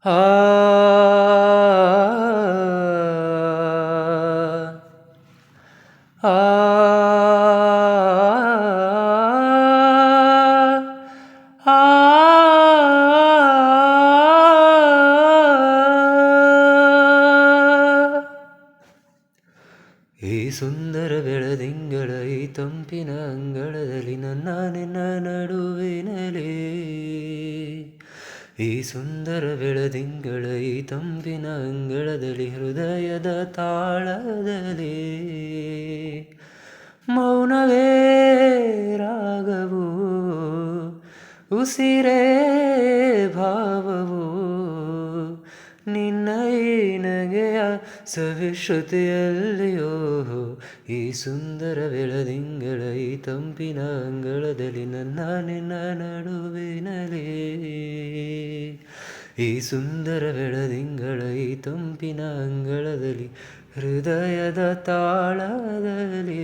ಆ ಆ ಈ ಸುಂದರ ಬೆಳದಿಂಗಳ ಈ ತಂಪಿನ ಅಂಗಳದಲ್ಲಿ ನನ್ನ ನಿನ್ನ ನಡುವಿನಲಿ ಈ ಸುಂದರ ಬೆಳದಿಂಗಳ ಈ ತಂಪಿನ ಅಂಗಳದಲ್ಲಿ ಹೃದಯದ ತಾಳದಲ್ಲಿ ಮೌನವೇ ರಾಗವು ಉಸಿರೇ ಭಾವವು ನಿನ್ನ ಈ ನಗೆಯ ಸವಿಶ್ರುತಿಯಲ್ಲಿಯೋ ಈ ಸುಂದರ ಬೆಳದಿಂಗಳ ಈ ತಂಪಿನ ಅಂಗಳದಲ್ಲಿ ನನ್ನ ನಿನ್ನ ನಡುವಿನಲಿ ಈ ಸುಂದರ ಬೆಳದಿಂಗಳ ಈ ತಂಪಿನ ಅಂಗಳದಲ್ಲಿ ಹೃದಯದ ತಾಳದಲ್ಲಿ